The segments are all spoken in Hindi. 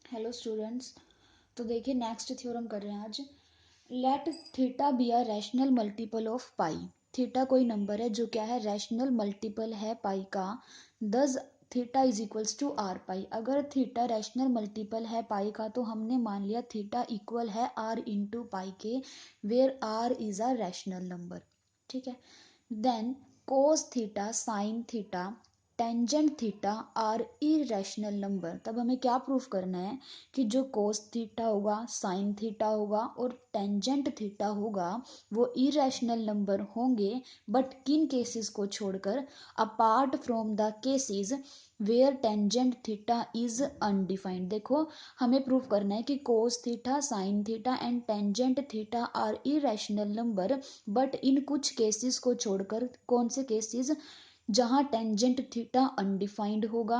Hello students. तो देखिए नेक्स्ट थ्योरम कर रहे हैं आज। Let theta be a rational multiple of pi. Theta कोई नंबर है जो क्या है, रैशनल मल्टीपल है पाई का। दस theta is equals to r pi. अगर थीटा रैशनल मल्टीपल है पाई का तो हमने मान लिया थीटा इक्वल है आर इंटू पाई के, where r is a rational number. ठीक है। Then cos theta sine theta tangent theta are irrational number. तब हमें क्या प्रूफ करना है कि जो कोस थीटा होगा, साइन थीटा होगा और टेंजेंट थीटा होगा वो इरेशनल नंबर होंगे, बट किन केसेस को छोड़कर, apart from the cases where tangent theta is undefined. देखो हमें प्रूफ करना है कि cos theta sine theta and tangent theta are irrational number, but इन कुछ केसेस को छोड़कर। कौन से केसेस? जहां टेंजेंट थीटा अनडिफाइंड होगा,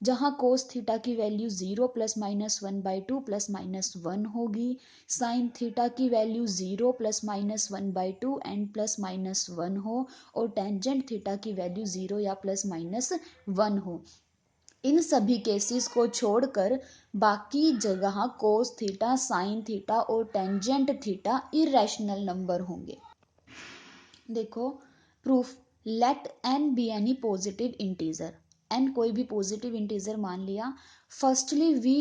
जहां कोस थीटा की value 0 plus minus 1/2 plus minus 1 होगी, साइन थीटा की value 0 plus minus 1/2 and plus minus 1 हो, और टेंजेंट थीटा की वैल्यू 0 या प्लस माइनस 1 हो। इन सभी केसेस को छोड़कर बाकी जगह कोस थीटा साइन थीटा और टेंजेंट थीटा इरेशनल नंबर होंगे। देखो proof, let n be any positive integer. N कोई भी पॉजिटिव इंटीजर मान लिया। Firstly we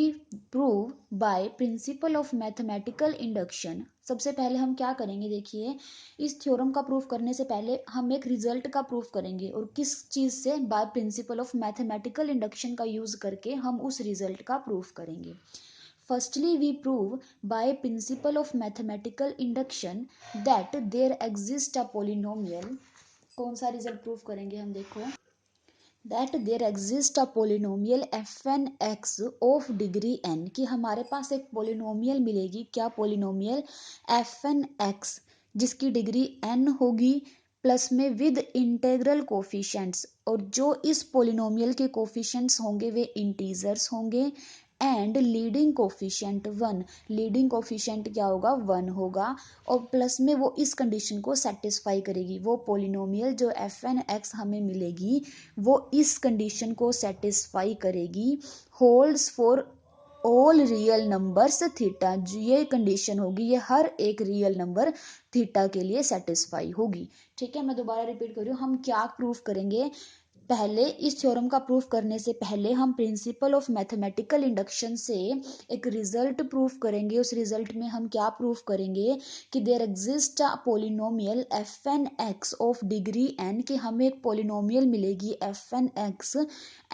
prove by principle of mathematical induction. सबसे पहले हम क्या करेंगे, देखिए इस थ्योरम का प्रूफ करने से पहले हम एक रिजल्ट का प्रूफ करेंगे, और किस चीज से? By principle of mathematical induction का यूज करके हम उस रिजल्ट का प्रूफ करेंगे। Firstly, we prove by principle of mathematical induction that there exists a polynomial। कौन सा रिजल्ट प्रूफ करेंगे हम? देखो that there exists a polynomial fn x of degree n, कि हमारे पास एक पोलिनोमियल मिलेगी। क्या पोलिनोमियल? fn x, जिसकी डिग्री n होगी, प्लस में विद इंटेग्रल कोफिशिएंट्स, और जो इस पोलिनोमियल के कोफिशिएंट्स होंगे वे इंटीजर्स होंगे, and leading coefficient 1। Leading coefficient क्या होगा? 1 होगा, और प्लस में वो इस कंडीशन को सेटिस्फाई करेगी। वो पोलिनोमियल जो fn x हमें मिलेगी वो इस कंडीशन को सेटिस्फाई करेगी, holds for all real numbers theta. ये कंडीशन होगी, ये हर एक रियल नंबर थीटा के लिए सेटिस्फाई होगी। ठीक है, मैं दोबारा रिपीट कर रही हूँ। हम क्या प्रूफ करेंगे? पहले इस थ्योरम का प्रूफ करने से पहले हम प्रिंसिपल ऑफ मैथमेटिकल इंडक्शन से एक रिजल्ट प्रूफ करेंगे। उस रिजल्ट में हम क्या प्रूफ करेंगे कि there exist a polynomial fn x of degree n, कि हमें एक पोलिनोमियल मिलेगी fn x,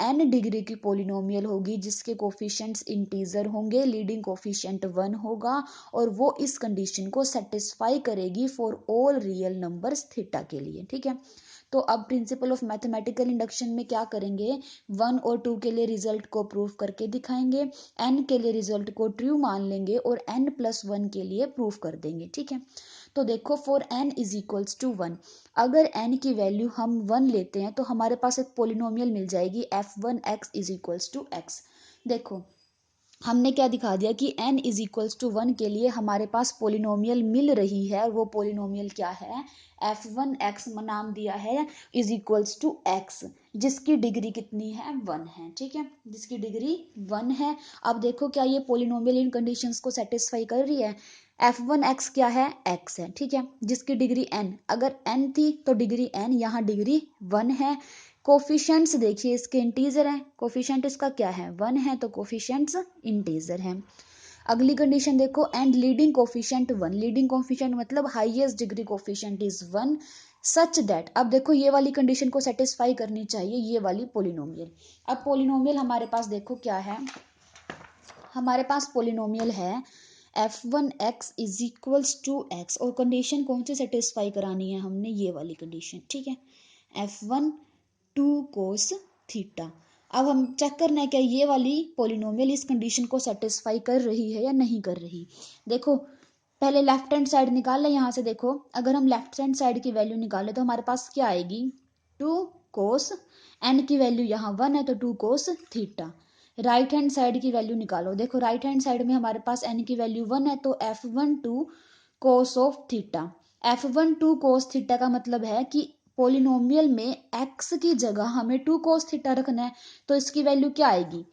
n डिग्री की पोलिनोमियल होगी जिसके कोफिशिएंट्स इंटीजर होंगे, लीडिंग कोफिशिएंट 1 होगा, और वो इस कंडीशन को सेटिस्फाई करेगी for all real numbers theta के लिए। ठीक है, तो अब प्रिंसिपल ऑफ मैथमेटिकल इंडक्शन में क्या करेंगे? 1 और 2 के लिए रिजल्ट को प्रूफ करके दिखाएंगे, n के लिए रिजल्ट को ट्रू मान लेंगे और n+1 के लिए प्रूफ कर देंगे। ठीक है, तो देखो for n is equals to 1, अगर n की वैल्यू हम 1 लेते हैं तो हमारे पास एक पोलिनोमियल मिल जाएगी f1x is equals to x। देखो हमने क्या दिखा दिया कि n इज इक्वल्स टू 1 के लिए हमारे पास पोलिनोमियल मिल रही है, और वो पोलिनोमियल क्या है? f1x नाम दिया है इज इक्वल्स टू x, जिसकी डिग्री कितनी है? 1 है। ठीक है, जिसकी डिग्री 1 है। अब देखो क्या ये पोलिनोमियल इन कंडीशंस को सेटिस्फाई कर रही है? f1x क्या है? x है। ठीक है, जिसकी डिग्री n, अगर n थी तो डिग्री n, यहाँ डिग्री 1 है। कोफिशिएंट्स देखिए इसके इंटीजर हैं, कोफिशिएंट इसका क्या है? 1 है, तो कोफिशिएंट्स इंटीजर हैं। अगली कंडीशन देखो, and leading coefficient 1। Leading coefficient मतलब highest degree coefficient is 1 such that. अब देखो ये वाली कंडीशन को सेटिस्फाई करनी चाहिए ये वाली पोलिनोमियल। अब पोलिनोमियल हमारे पास देखो क्या है, हमारे पास पोलिनोमियल है f1x is equals to x, और कंडीशन कौन सी सेटिस्फाई करानी है हमने? ये वाली कंडीशन। ठीक है, f1 2 कोस थीटा। अब हम चेक करना है क्या ये वाली पोलिनोमियल इस कंडीशन को सेटिस्फाई कर रही है या नहीं कर रही। देखो पहले लेफ्ट हैंड साइड निकाल ले यहाँ से। देखो अगर हम लेफ्ट हैंड साइड की वैल्यू निकाले तो हमारे पास क्या आएगी? 2 कोस, एन की वैल्यू यहाँ 1 है तो 2 cos theta. Right hand side की वैल्यू निकालो। देखो राइट हैंड साइड में हमारे पास एन की वैल्यू 1 है तो f1 2 cos of theta. f1 2 cos theta का मतलब है कि पोलिनोमियल में x की जगह हमें 2 कोस थीटा रखना है, तो इसकी वैल्यू क्या आएगी?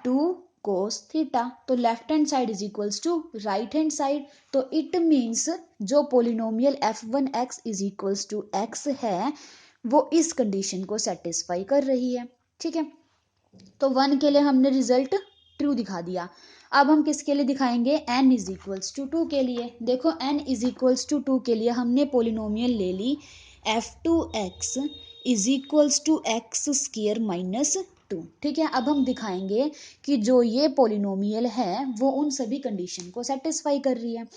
2 कोस थीटा। तो left hand side is equals to right hand side. तो इट मीन्स जो polynomial f1x is equals to x है वो इस कंडीशन को सेटिस्फाई कर रही है। ठीक है, तो 1 के लिए हमने रिजल्ट ट्रू दिखा दिया। अब हम किसके लिए दिखाएंगे, n इज इक्वल्स टू 2 के लिए। देखो n इज इक्वल्स टू 2 के लिए हमने पोलिनोमियल ले ली f2x is equals to x square minus 2। ठीक है, अब हम दिखाएंगे कि जो ये पोलिनोमियल है वो उन सभी कंडीशन को सेटिस्फाई कर रही है।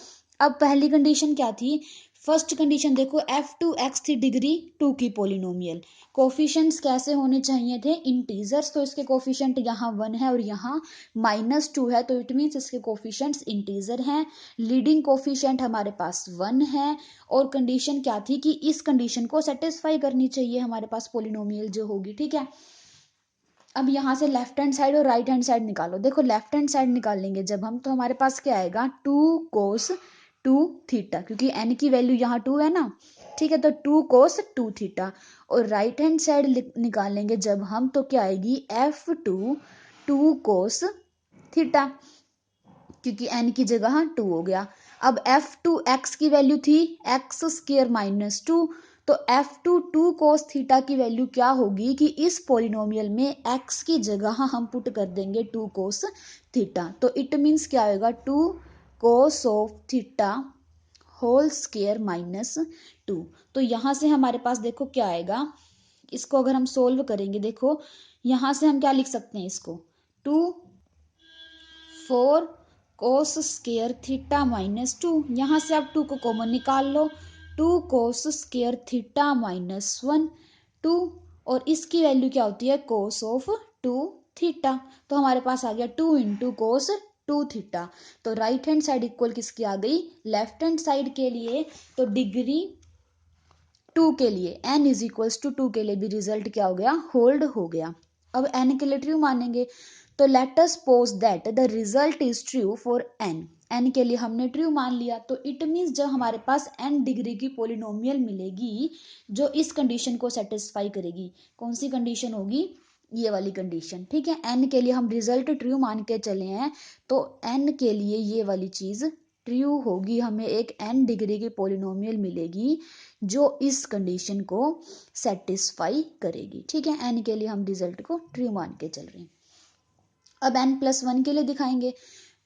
अब पहली कंडीशन क्या थी, फर्स्ट कंडीशन देखो f2x थी डिग्री 2 की पोलिनोमियल। कोफिशिएंट्स कैसे होने चाहिए थे, इंटीजर्स। तो इसके कोफिशिएंट यहाँ 1 है और यहाँ -2 है, तो इट मीन्स इसके कोफिशिएंट्स इंटीजर हैं। लीडिंग कोफिशिएंट हमारे पास 1 है। और कंडीशन क्या थी कि इस कंडीशन को सेटिस्फाई करनी चाहिए हमारे पास पोलिनोमियल जो होगी। ठीक है, अब यहाँ से लेफ्ट हैंड साइड और राइट हैंड साइड निकालो। देखो लेफ्ट हैंड साइड निकाल लेंगे जब हम, तो हमारे पास क्या आएगा 2 कोस 2 थीटा, क्योंकि n की वैल्यू यहाँ 2 है ना। ठीक है, तो 2 कोस 2 थीटा। और राइट हैंड साइड निकालेंगे जब हम, तो क्या आएगी f2 2 कोस थीटा, क्योंकि n की जगह 2 हो गया। अब f2x की वैल्यू थी एक्स स्क्वायर माइनस 2, तो f2 2 कोस थीटा की वैल्यू क्या होगी कि इस पोलिनोमियल में x की जगह हम पुट कर देंगे 2 कोस थीटा। तो इट मीन्स क्या होगा 2 cos of theta whole square minus 2। तो यहाँ से हमारे पास देखो क्या आएगा, इसको अगर हम सोल्व करेंगे, देखो यहाँ से हम क्या लिख सकते हैं इसको 2 4 कोस स्क्वायर थीटा माइनस 2। यहाँ से आप 2 को कॉमन निकाल लो, 2 कोस स्क्वायर थीटा माइनस 1 2, और इसकी वैल्यू क्या होती है कोस ऑफ 2 थीटा। तो हमारे पास आ गया 2 इंटू कोस 2 थीटा। तो राइट हैंड साइड इक्वल किसकी आ गई, लेफ्ट हैंड साइड के लिए। तो डिग्री 2 के लिए n इज इक्वल्स टू 2 के लिए भी रिजल्ट क्या हो गया, होल्ड हो गया। अब n के लिए ट्रू मानेंगे, तो late us suppose that the result is true for n के लिए हमने ट्रू मान लिया। तो इट मीन्स जब हमारे पास n डिग्री की पोलिनोमियल मिलेगी जो इस कंडीशन को सेटिस्फाई करेगी, कौन सी कंडीशन होगी, ये वाली कंडीशन। ठीक है, n के लिए हम रिजल्ट ट्रू मान के चले हैं, तो n के लिए ये वाली चीज ट्रू होगी, हमें एक n डिग्री की पोलिनोमियल मिलेगी जो इस कंडीशन को सेटिस्फाई करेगी। ठीक है, n के लिए हम रिजल्ट को ट्रू मान के चल रहे हैं। अब n+1 के लिए दिखाएंगे,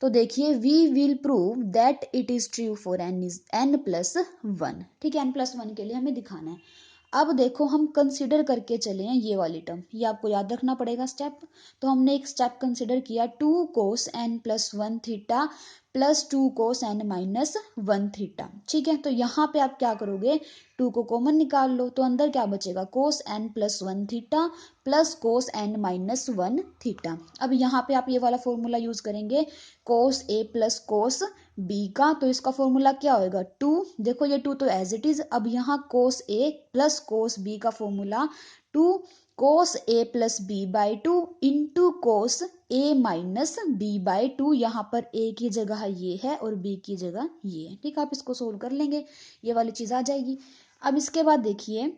तो देखिए we will prove that it is true for n+1। ठीक है, n+1 के लिए हमें दिखाना है। अब देखो हम कंसिडर करके चले हैं ये वाली टर्म, ये आपको याद रखना पड़ेगा स्टेप। तो हमने एक स्टेप कंसिडर किया 2 कोस n+1 थीटा प्लस 2 कोस n-1 थीटा। ठीक है, तो यहाँ पे आप क्या करोगे, 2 को कॉमन निकाल लो, तो अंदर क्या बचेगा कोस n+1 theta plus cos n-1 theta. अब यहाँ पे आप ये वाला फॉर्मूला यूज करेंगे कोस a प्लस कोस b का, तो इसका फॉर्मूला क्या होगा 2। देखो ये 2 तो एज इट इज। अब यहाँ cos a plus cos b का formula 2 cos a plus B by 2 into cos a minus B by 2। यहाँ पर a की जगह ये है और b की जगह ये है। ठीक है, आप इसको सोल्व कर लेंगे, ये वाली चीज आ जाएगी। अब इसके बाद देखिए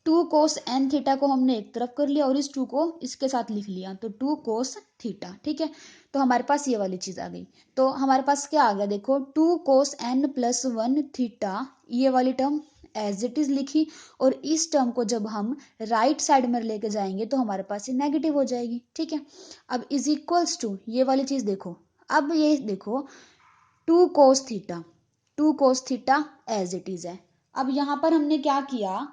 2 कोस एन थीटा को हमने एक तरफ कर लिया और इस 2 को इसके साथ लिख लिया, तो 2 कोस थीटा। ठीक है, तो हमारे पास ये वाली चीज आ गई। तो हमारे पास क्या आ गया, देखो 2 कोस n+1 थीटा, ये वाली टर्म एज इट इज लिखी, और इस टर्म को जब हम राइट साइड में लेके जाएंगे तो हमारे पास ये नेगेटिव हो जाएगी। ठीक है, अब इज इक्वल्स टू ये वाली चीज देखो, अब ये देखो 2 cos theta, 2 cos theta as it is है। अब यहाँ पर हमने क्या किया,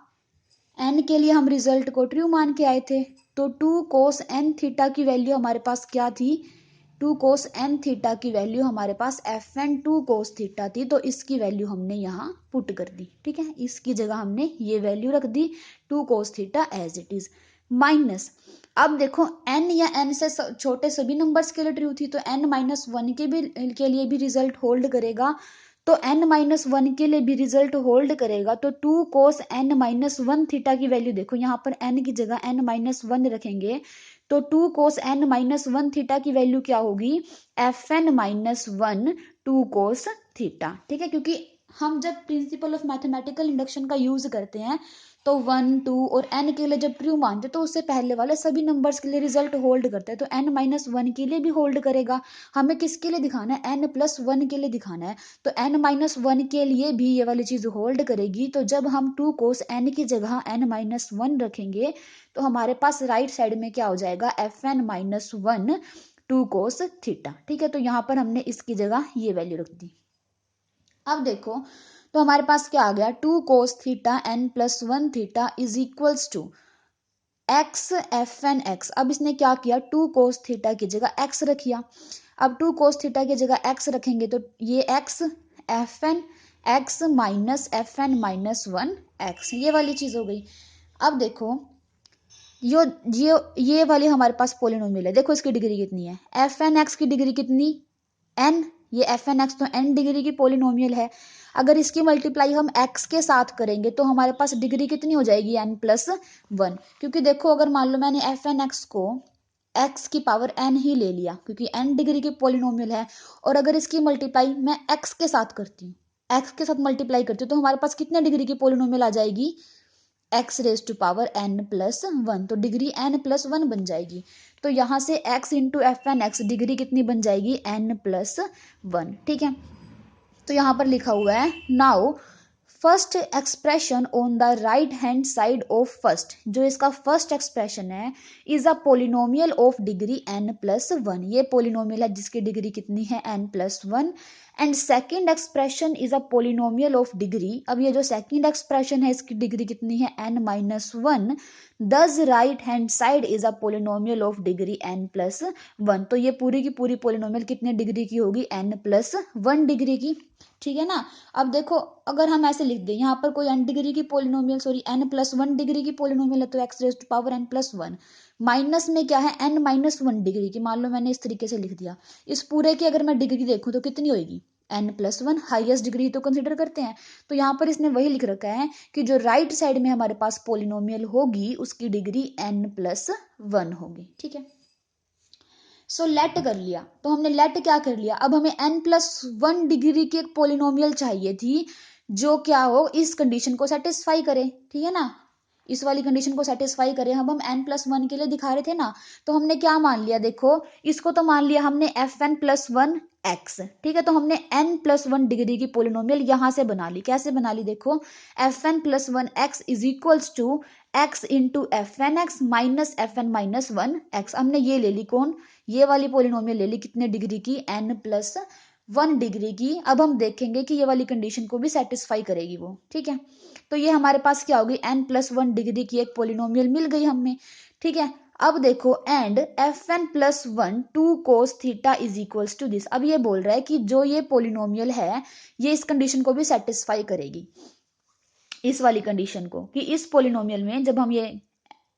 n के लिए हम रिजल्ट को ट्रू मान के आए थे, तो 2 कोस n थीटा की वैल्यू हमारे पास क्या थी, 2 कोस n थीटा की वैल्यू हमारे पास fn 2 कोस थीटा थी, तो इसकी वैल्यू हमने यहाँ पुट कर दी। ठीक है, इसकी जगह हमने ये वैल्यू रख दी 2 cos theta as it is minus. अब देखो n या n से छोटे सभी नंबर्स के लिए ट्रू थी, तो n-1 के लिए भी रिजल्ट होल्ड करेगा, तो n-1 के लिए भी रिजल्ट होल्ड करेगा। तो 2 कोस n-1 थीटा की वैल्यू देखो, यहाँ पर n की जगह n-1 रखेंगे, तो 2 कोस n-1 थीटा की वैल्यू क्या होगी fn-1 2 कोस थीटा। ठीक है, क्योंकि हम जब प्रिंसिपल ऑफ मैथमेटिकल इंडक्शन का यूज करते हैं तो 1 2 और n के लिए जब ट्रू मानते हैं तो उससे पहले वाले सभी नंबर्स के लिए रिजल्ट होल्ड करते हैं, तो n-1 के लिए भी होल्ड करेगा। हमें किसके लिए दिखाना है? n+1 के लिए दिखाना है, तो n-1 के लिए भी ये वाली चीज होल्ड करेगी। तो जब हम 2 cos n की जगह n-1 रखेंगे तो हमारे पास राइट साइड में क्या हो जाएगा? fn-1 2 cos theta. ठीक है, तो यहाँ पर हमने इसकी जगह ये वैल्यू रख दी। अब देखो तो हमारे पास क्या आ गया? 2 cos theta n+1 theta is equals to x f n x. अब इसने क्या किया? 2 cos थीटा की जगह x रखिया। अब 2 cos थीटा की जगह x रखेंगे तो ये x f n x minus f n -1 x, ये वाली चीज हो गई। अब देखो यो ये वाली हमारे पास पोलिनोमियल है, देखो इसकी डिग्री कितनी है? एफ एन एक्स की डिग्री कितनी? n। ये एफ एन एक्स तो n डिग्री की पोलिनोमियल है। अगर इसकी मल्टीप्लाई हम x के साथ करेंगे तो हमारे पास डिग्री कितनी हो जाएगी? n+1। क्योंकि देखो अगर मान लो मैंने एफ एन एक्स को x की पावर n ही ले लिया क्योंकि n डिग्री की पोलिनोमियल है, और अगर इसकी मल्टीप्लाई मैं x के साथ करती हूँ, x के साथ मल्टीप्लाई करती हूँ, तो हमारे पास कितने डिग्री की पोलिनोमियल आ जाएगी? x⁻n+1, तो डिग्री n+1 बन जाएगी। तो यहाँ से x into f n x degree कितनी बन जाएगी? n+1। ठीक है, तो यहाँ पर लिखा हुआ है now first expression on the right hand side of first, जो इसका फर्स्ट एक्सप्रेशन है is a polynomial of degree n+1। ये पोलिनोमियल है जिसकी डिग्री कितनी है? n+1। And second expression is a polynomial of degree, अब ये जो सेकेंड एक्सप्रेशन है इसकी डिग्री कितनी है? n-1। दस right hand side is a polynomial of degree n+1। तो ये पूरी की पूरी पोलिनोमियल कितने डिग्री की होगी? n+1 डिग्री की। ठीक है ना। अब देखो अगर हम ऐसे लिख दें यहाँ पर कोई n डिग्री की पोलिनोमियल, सॉरी n+1 डिग्री की पोलिनोमियल है तो x⁻n+1, माइनस में क्या है? n-1 डिग्री की। मान लो मैंने इस तरीके से लिख दिया, इस पूरे की अगर मैं डिग्री देखूं तो कितनी होगी? n+1, हाईएस्ट डिग्री तो कंसिडर करते हैं। तो यहाँ पर इसने वही लिख रखा है कि जो राइट साइड में हमारे पास पोलिनोमियल होगी उसकी डिग्री n+1 होगी। ठीक है, सो लेट कर लिया, तो हमने लेट क्या कर लिया? अब हमें n+1 डिग्री की एक पोलिनोमियल चाहिए थी जो क्या हो? इस कंडीशन को सेटिस्फाई करे। ठीक है ना, इस वाली कंडीशन को सेटिस्फाई करे। अब हम n+1 के लिए दिखा रहे थे ना, तो हमने क्या मान लिया? देखो इसको तो मान लिया हमने fn+1 x। ठीक है, तो हमने n+1 डिग्री की पोलिनोमियल यहां से बना ली। कैसे बना ली? देखो fn+1 x is equals to x into f n x minus fn-1 x। हमने ये ले ली, कौन? ये वाली पोलिनोमियल ले ली, कितने डिग्री की? n+1 डिग्री की। अब हम देखेंगे कि ये वाली कंडीशन को भी सेटिस्फाई करेगी वो। ठीक है, तो ये हमारे पास क्या होगी? n+1 डिग्री की एक पोलिनोमियल मिल गई हमें। ठीक है, अब देखो and fn+1 2 cos theta is equals to this. अब ये बोल रहा है कि जो ये पोलिनोमियल है ये इस कंडीशन को भी सेटिस्फाई करेगी, इस वाली कंडीशन को, कि इस पोलिनोमियल में जब हम ये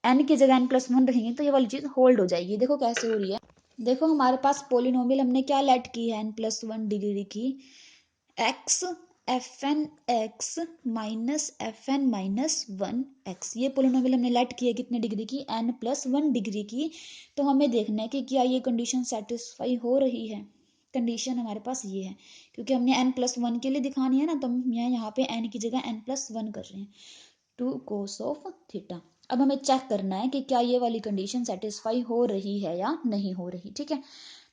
n की जगह n+1 रखेंगे तो ये वाली चीज होल्ड हो जाएगी। देखो कैसे हो रही है। देखो हमारे पास पोलिनोमियल हमने क्या लेट की है? n+1 डिग्री की x f n x minus fn-1 x। ये पोलिनोमियल हमने लेट की है कितने डिग्री की? n+1 डिग्री की। तो हमें देखना है कि क्या ये कंडीशन सेटिस्फाई हो रही है। कंडीशन हमारे पास ये है, क्योंकि हमने n+1 के लिए दिखानी है ना, तो मैं यहाँ पे n की जगह n+1 कर रहे हैं, 2 cos ऑफ थीटा। अब हमें चेक करना है कि क्या ये वाली कंडीशन सेटिस्फाई हो रही है या नहीं हो रही। ठीक है,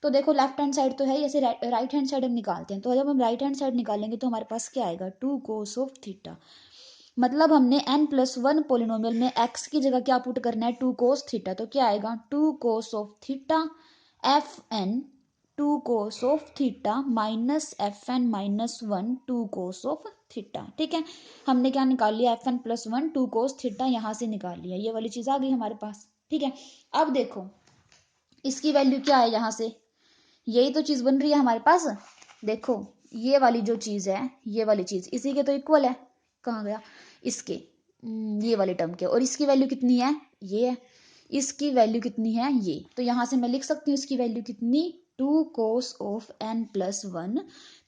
तो देखो लेफ्ट हैंड साइड तो है, ऐसे राइट हैंड साइड हम निकालते हैं। तो जब हम राइट हैंड साइड निकालेंगे तो हमारे पास क्या आएगा? 2 cos ऑफ थीटा। मतलब हमने n+1 पोलिनोमियल में x की जगह क्या पुट करना है? 2 cos थीटा। तो क्या आएगा? 2 cos of theta f n 2 cos of theta minus fn-1 2 cos of theta. ठीक है, हमने क्या निकाल लिया? fn+1 2 cos थीटा यहाँ से निकाल लिया, ये वाली चीज आ गई हमारे पास। ठीक है, अब देखो इसकी वैल्यू क्या है? यहाँ से यही तो चीज बन रही है हमारे पास। देखो ये वाली जो चीज है, ये वाली चीज इसी के तो इक्वल है। कहाँ गया? इसके ये वाले टर्म के, और इसकी वैल्यू कितनी है? ये है। इसकी वैल्यू कितनी है? ये। तो यहां से मैं लिख सकती हूँ इसकी वैल्यू कितनी? 2 cos ऑफ n+1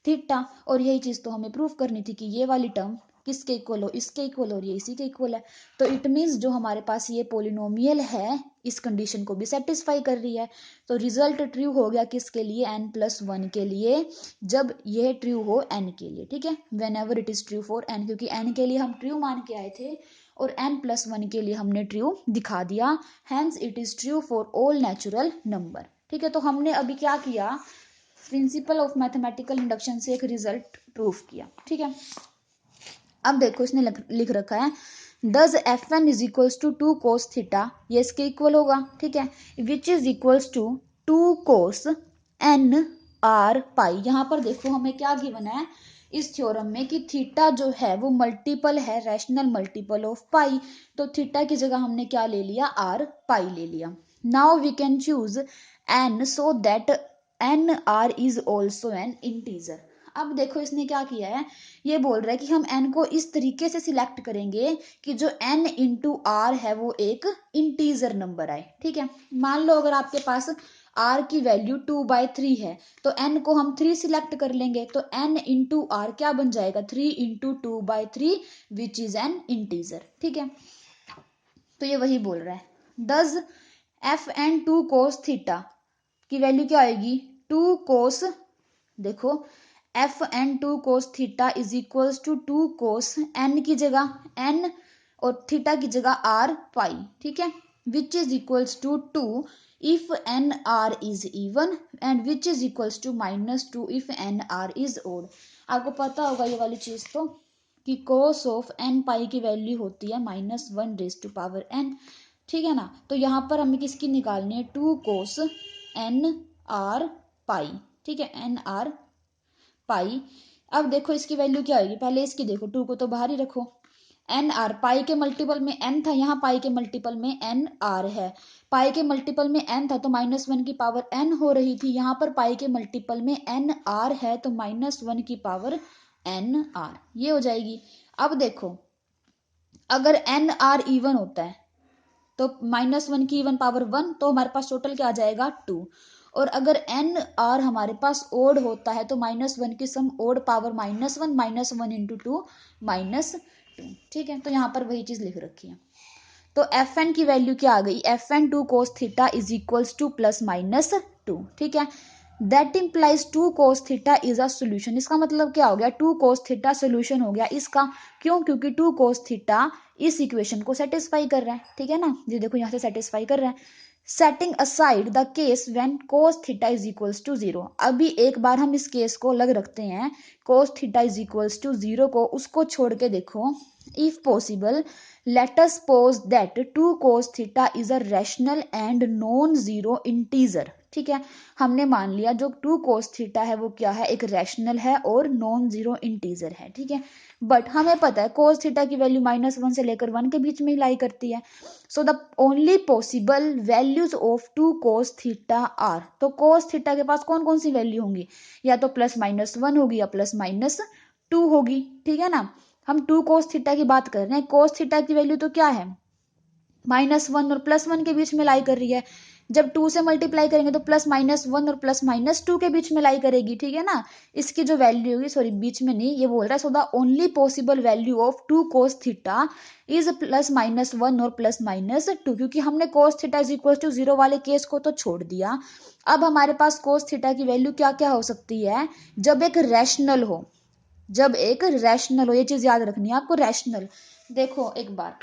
थीटा। और यही चीज तो हमें प्रूफ करनी थी कि ये वाली टर्म किसके इक्वल हो? इसके इक्वल, और ये इसी के इक्वल है। तो इट मीन्स जो हमारे पास ये पोलिनोमियल है इस कंडीशन को भी सेटिस्फाई कर रही है। तो रिजल्ट ट्रू हो गया किसके लिए, n+1 के लिए, जब यह ट्रू हो n के लिए। ठीक है, when ever it is true for n, क्योंकि n के लिए हम ट्रू मान के आए थे और n+1 के लिए हमने ट्रू दिखा दिया। Hence it is true for all natural number. ठीक है, तो हमने अभी क्या किया, प्रिंसिपल ऑफ मैथमेटिकल इंडक्शन से एक रिजल्ट प्रूफ किया। ठीक है, अब देखो इसने लिख रखा है does f n is equals to 2 cos theta, ये इसके इक्वल होगा। ठीक है, which is equals to 2 cos n r pi. यहाँ पर देखो हमें क्या गिवन है इस थ्योरम में कि थीटा जो है वो मल्टीपल है, रैशनल मल्टीपल ऑफ पाई। तो थीटा की जगह हमने क्या ले लिया, आर पाई ले लिया। Now we can choose n so that n r is also an integer. अब देखो इसने क्या किया है, ये बोल रहा है कि हम n को इस तरीके से सिलेक्ट करेंगे कि जो n इंटू आर है वो एक इंटीजर नंबर आए। ठीक है, मान लो अगर आपके पास r की वैल्यू 2/3 है तो n को हम 3 सिलेक्ट कर लेंगे, तो n इंटू आर क्या बन जाएगा, 3 into 2/3 which is an integer. ठीक है, तो ये वही बोल रहा है does f n 2 cos theta की वैल्यू क्या आएगी, 2 कोस, देखो f n 2 cos theta is equals to 2 cos n की जगह एन और थीटा की जगह आर पाई। ठीक है, which is equals to 2 if n r is even and which is equals to -2 if n r is odd. आपको पता होगा ये वाली चीज तो कि कोस ऑफ एन पाई की वैल्यू होती है -1⁻n। ठीक है ना, तो यहाँ पर हमें किसकी निकालनी है, 2 कोस एन आर पाई। ठीक है, एन आर पाई। अब देखो इसकी वैल्यू क्या आएगी, पहले इसकी देखो, 2 को तो बाहर ही रखो, एन आर पाई के मल्टीपल में n था, यहाँ पाई के मल्टीपल में एन आर है। पाई के मल्टीपल में n था तो -1 की पावर n हो रही थी, यहाँ पर पाई के मल्टीपल में एन आर है तो -1 की पावर एन आर, ये हो जाएगी। अब देखो अगर एन आर इवन होता है तो -1 की इवन पावर 1, तो हमारे पास टोटल क्या आ जाएगा 2। और अगर एन आर हमारे पास ओड होता है तो -1 की सम ओड पावर -1 इंटू 2 -2। ठीक है, तो यहाँ पर वही चीज लिख रखी है। तो एफ एन की वैल्यू क्या आ गई, f n 2 cos theta is equals to +-2। ठीक है, that implies 2 cos theta is a solution. इसका मतलब क्या हो गया, 2 कोस थीटा सोल्यूशन हो गया इसका। क्यों, क्योंकि 2 कोस थीटा इस इक्वेशन को सेटिस्फाई कर रहा है। ठीक है ना, ये देखो यहाँ से सेटिस्फाई कर रहा है। Setting aside the case when cos theta is equals to 0। अभी एक बार हम इस केस को अलग रखते हैं, cos theta is equals to 0 को, उसको छोड़ के देखो, if possible let us suppose that 2 cos theta is a rational and non zero integer. ठीक है, हमने मान लिया जो 2 cos थीटा है वो क्या है, एक रैशनल है और नॉन जीरो इंटीजर है। ठीक है, बट हमें पता है cos थीटा की वैल्यू -1 से लेकर 1 के बीच में ही लाई करती है। So the only possible values of 2 cos theta are, तो cos थीटा के पास कौन कौन सी वैल्यू होंगी, या तो +-1 होगी या +-2 होगी। ठीक है ना, हम 2 cos थीटा की बात कर रहे हैं, cos थीटा की वैल्यू तो क्या है, -1 और +1 के बीच में लाई कर रही है। जब 2 से मल्टीप्लाई करेंगे तो +-1 और +-2 के बीच में लाई करेगी। ठीक है ना, इसकी जो वैल्यू होगी, सॉरी बीच में नहीं, ये बोल रहा है so the only possible value of 2 cos theta is +-1 और +-2, क्योंकि हमने cos theta is equal to 0 वाले केस को तो छोड़ दिया। अब हमारे पास cos थीटा की वैल्यू क्या क्या हो सकती है, जब एक रैशनल हो, जब एक रैशनल हो, ये चीज याद रखनी है आपको, रैशनल। देखो एक बार,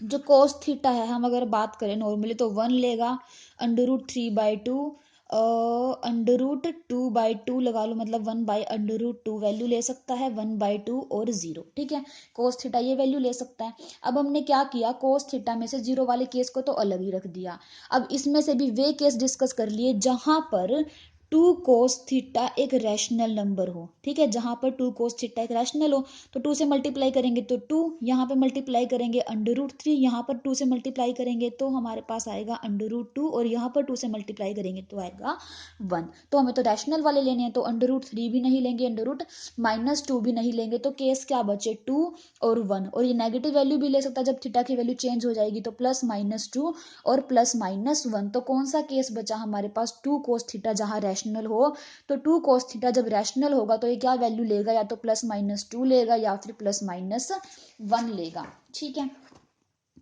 जो कोस थीटा है हम अगर बात करें नॉर्मली तो 1 लेगा, √3/2, √2/2 लगा लो, मतलब 1/√2 वैल्यू ले सकता है, 1/2 और 0। ठीक है, कोस थीटा ये वैल्यू ले सकता है। अब हमने क्या किया, कोस थीटा में से 0 वाले केस को तो अलग ही रख दिया। अब इसमें से भी वे केस डिस्कस कर लिए जहां पर 2 cos थीटा एक रैशनल नंबर हो। ठीक है, जहां पर 2 cos थीटा एक रैशनल हो तो 2 से मल्टीप्लाई करेंगे तो 2, यहाँ पे मल्टीप्लाई करेंगे √3, यहाँ पर 2 से मल्टीप्लाई करेंगे तो हमारे पास आएगा √2, और यहाँ पर 2 से मल्टीप्लाई करेंगे तो आएगा 1। तो हमें तो रैशनल वाले लेने हैं, तो √3 भी नहीं लेंगे, √-2 भी नहीं लेंगे, तो केस क्या बचे, 2 और 1। और ये नेगेटिव वैल्यू भी ले सकता है, जब थीटा की वैल्यू चेंज हो जाएगी तो +-2 और +-1। तो कौन सा केस बचा हमारे पास, 2 cos थीटा जहां रैशनल हो। तो 2 cos थीटा जब रैशनल होगा तो ये क्या वैल्यू लेगा, या तो +-2 लेगा या फिर +-1 लेगा। ठीक है,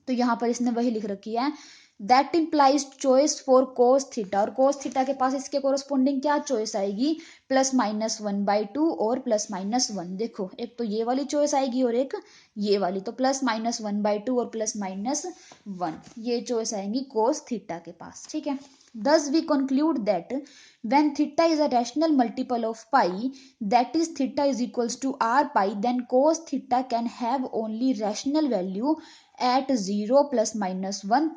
तो यहाँ पर इसने वही लिख रखी है, that implies choice for cos theta, और कोस थीटा के पास इसके कोरस्पोंडिंग क्या चॉइस आएगी, +-1/2 और +-1। देखो एक तो ये वाली चॉइस आएगी और एक ये वाली, तो +-1/2 और +-1 ये चॉइस आएंगी कोस थीटा के पास, ठीक है। Thus we conclude that when theta is a rational multiple of pi, that is theta is equals to r pi, then cos theta can have only rational value at 0 +-1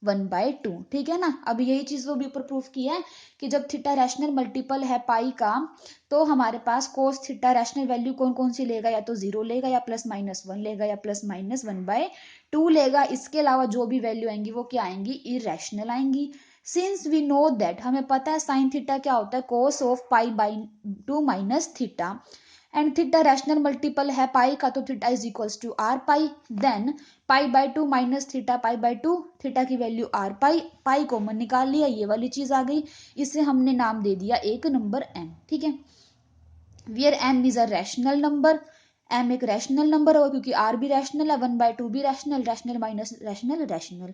+-1/2, ठीक है ना। अब यही चीज वो भी ऊपर प्रूफ की है कि जब थीटा रैशनल मल्टीपल है पाई का, तो हमारे पास कोस थीटा रैशनल वैल्यू कौन कौन सी लेगा, या तो 0 लेगा, या +-1 लेगा, या +-1/2 लेगा। इसके अलावा जो भी वैल्यू आएंगी वो क्या आएंगी, इरेशनल आएंगी। सिंस वी नो दैट, हमें पता है साइन थीटा क्या होता है, cos of π/2 minus theta, and theta rational multiple है पाई का, तो theta is equals to r pi. Then π/2 minus theta, π/2 theta की value r pi, pi common निकाल लिया, ये वाली चीज आ गई। इसे हमने नाम दे दिया एक नंबर एम, ठीक है। Where m is a rational number, m एक रैशनल नंबर होगा क्योंकि आर भी रैशनल है, 1/2 भी rational, rational minus rational rational.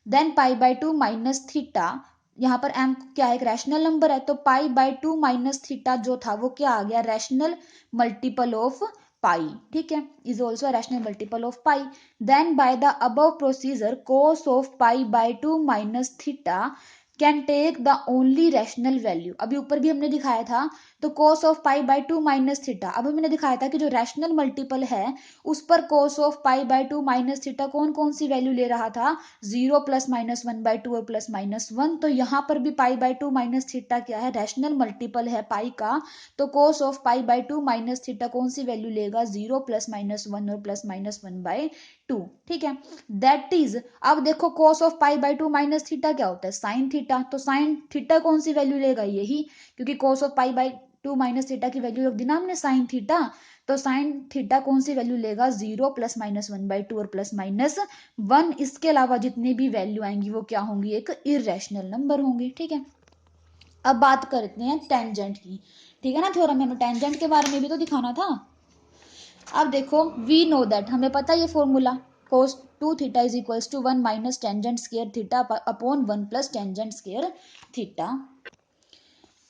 Then π/2 minus theta, यहाँ पर एम क्या है, एक रैशनल नंबर है, तो π/2 माइनस थीटा जो था वो क्या आ गया, रैशनल मल्टीपल ऑफ पाई, ठीक है, is also rational multiple of pi. Then by the above procedure cos of π/2 minus theta can take the only rational value. अभी ऊपर भी हमने दिखाया था, तो कोस ऑफ π/2 माइनस थीटा, अब हमने दिखाया था कि जो रैशनल मल्टीपल है उस पर कोस ऑफ π/2 माइनस थीटा कौन कौन सी वैल्यू ले रहा था, 0 +-1/2 और +-1। तो यहाँ पर भी π/2 माइनस थीटा क्या है, रैशनल मल्टीपल है पाई का, तो कोस ऑफ π/2 माइनस थीटा कौन सी वैल्यू लेगा, 0 +-1 और +-1/2, ठीक है। दैट इज, अब देखो कोस ऑफ π/2 माइनस थीटा क्या होता है, साइन थीटा, तो साइन थीटा कौन सी वैल्यू लेगा, यही, क्योंकि कोस ऑफ π/2 माइनस थीटा की वैल्यू रख दी ना हमने साइन थीटा, तो साइन थीटा कौन सी वैल्यू लेगा, 0 +-1/2 और +-1। इसके अलावा जितनी भी वैल्यू आएंगी वो क्या होंगी, एक इरेशनल नंबर होंगी, ठीक है। अब बात करते हैं टेंजेंट की, ठीक है ना, थ्योरम में हमें टेंजेंट के बारे में भी तो दिखाना था। अब देखो वी नो दैट, हमें पता है ये formula, cos 2 theta is equals to 1 minus tangent square theta upon 1 plus tangent square theta,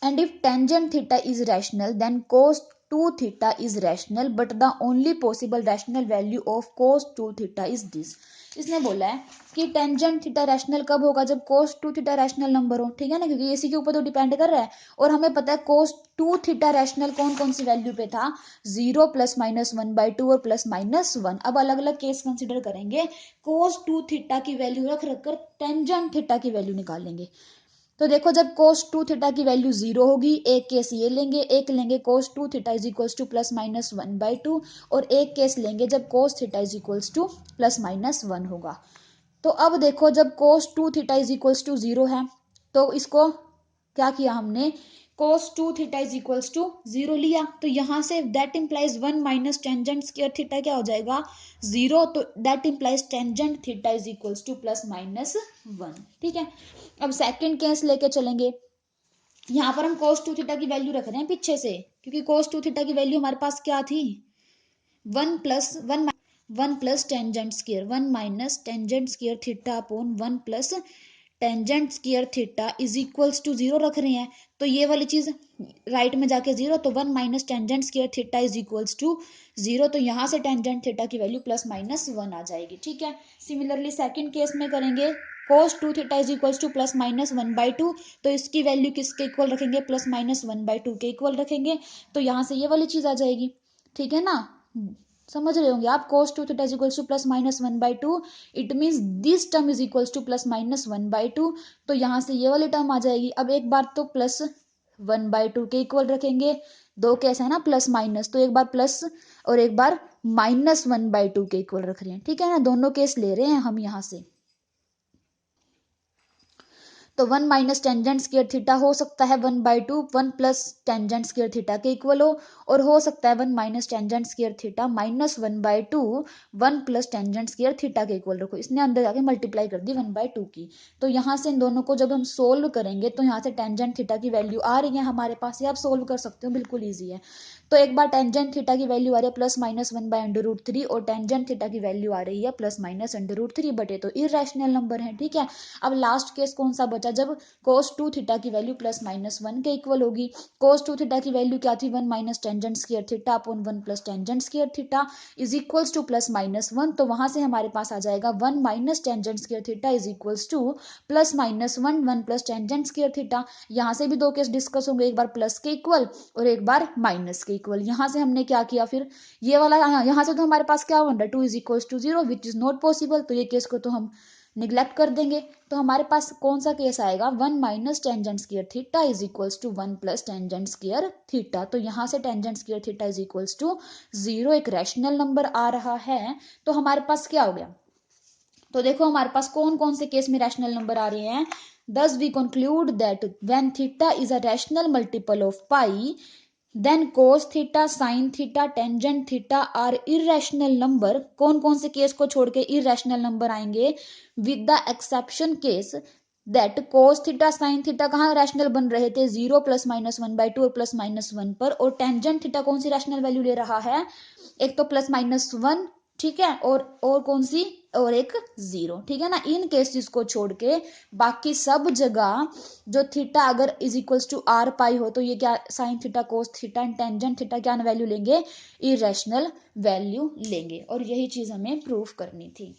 and if tangent theta is rational then cos 2 theta is rational, but the only possible rational value of cos 2 theta is this। इसने बोला है कि टेंजेंट थीटा रैशनल कब होगा, जब cos 2 थीटा रैशनल नंबर हो, ठीक है ना, क्योंकि इसी के ऊपर तो डिपेंड कर रहा है। और हमें पता है cos 2 थीटा रैशनल कौन कौन सी वैल्यू पे था, 0 +-1/2 और +-1। अब अलग अलग केस कंसिडर करेंगे, cos 2 थीटा की वैल्यू रख रखकर टेंजेंट थीटा की वैल्यू निकालेंगे। तो देखो जब cos 2 थीटा की वैल्यू 0 होगी, एक केस ये लेंगे, एक लेंगे cos 2 theta is equals to +-1/2, और एक केस लेंगे जब cos theta is equals to +-1 होगा। तो अब देखो जब cos 2 theta is equals to 0 है, तो इसको क्या किया हमने, cos 2 theta is equals to 0 लिया, तो यहां से that implies 1 minus tangent square theta क्या हो जाएगा, 0, तो that implies tangent theta is equals to +-1, ठीक है। अब सेकंड केस लेके चलेंगे, यहाँ पर हम cos 2 थीटा की वैल्यू रख रहे हैं पीछे से, क्योंकि cos 2 थीटा की वैल्यू हमारे पास क्या थी, 1 plus tangent square, 1 minus tangent square theta upon 1 plus tangent square theta is equals to 0 रख रहे हैं, तो ये वाली चीज राइट में जाके 0, तो 1 minus tangent square theta is equals to 0, तो यहाँ से टेंजेंट थीटा की वैल्यू +-1 आ जाएगी, ठीक है। सिमिलरली सेकंड केस में करेंगे, cos 2 theta is equals to +-1/2, तो इसकी वैल्यू किसके इक्वल रखेंगे, +-1/2 के इक्वल रखेंगे, तो यहाँ से ये वाली चीज आ जाएगी, ठीक है ना, समझ रहे होंगे आप। cos 2 theta is equals to +-1/2, it means this term is equals to +-1/2, तो यहाँ से ये वाली टर्म आ जाएगी। अब एक बार तो +1/2 के इक्वल रखेंगे, दो केस है ना प्लस माइनस, तो एक बार प्लस और एक बार -1/2 के इक्वल रख रहे हैं, ठीक है ना, दोनों केस ले रहे हैं हम यहाँ से। तो 1 माइनस टेंजेंट स्क्वायर थीटा हो सकता है 1/2, 1 प्लस टेंजेंट स्क्वायर थीटा के इक्वल और हो सकता है 1 minus tangent square theta -1/2, 1 plus tangent square theta के इक्वल रखो, इसने अंदर जाके मल्टीप्लाई कर दी 1/2 की। तो यहाँ से इन दोनों को जब हम सोल्व करेंगे तो यहाँ से टेंजेंट थीटा की वैल्यू आ रही है हमारे पास, ये आप सोल्व कर सकते हो, बिल्कुल ईजी है। तो एक बार टेंजेंट थीटा की वैल्यू आ रही है +-1/√3 और टेंजेंट थीटा की वैल्यू आ रही है +-√3 बटे, तो इरेशनल नंबर है, ठीक है। अब लास्ट केस कौन सा बचा, जब cos 2 थीटा की वैल्यू +-1 के इक्वल होगी। cos 2 थीटा की वैल्यू क्या थी, 1 minus tangent square theta upon 1 plus tangent square theta is equals to +-1, तो वहां से हमारे पास आ जाएगा 1 minus tangent square theta is equals to +-1 1 plus tangent square theta. यहाँ से भी दो केस डिस्कस होंगे, एक बार प्लस के इक्वल और एक बार माइनस के इक्वल। यहाँ से हमने क्या किया, फिर ये वाला यहाँ से तो हमारे पास क्या बन रहा है, 2 is equals to 0 which is not possible, तो ये केस को तो हम निग्लेक्ट कर देंगे। तो हमारे पास कौन सा केस आएगा, 1 minus tangent square theta is equals to 1 plus tangent square theta. तो यहाँ से tangent square theta is equals to 0 एक रैशनल नंबर आ रहा है। तो हमारे पास क्या हो गया, तो देखो हमारे पास कौन कौन से केस में रैशनल नंबर आ रहे हैं। Thus we conclude that when theta is a rational multiple of pi, then cos theta, sin theta, tangent theta are irrational number। कौन कौन से केस को छोड़ के irrational number आएंगे, with the exception case that cos theta, sin theta कहाँ रैशनल बन रहे थे, 0 +-1/2 और +-1 पर, और टेंजेंट थीटा कौन सी रैशनल वैल्यू ले रहा है, एक तो +-1, ठीक है, और कौन सी, और एक 0, ठीक है ना। इन केसेस को छोड़ के बाकी सब जगह जो थीटा अगर इज इक्वल्स टू r पाई हो, तो ये क्या, sine theta, cos theta, tangent theta क्या वैल्यू लेंगे, इरेशनल वैल्यू लेंगे। और यही चीज हमें प्रूफ करनी थी।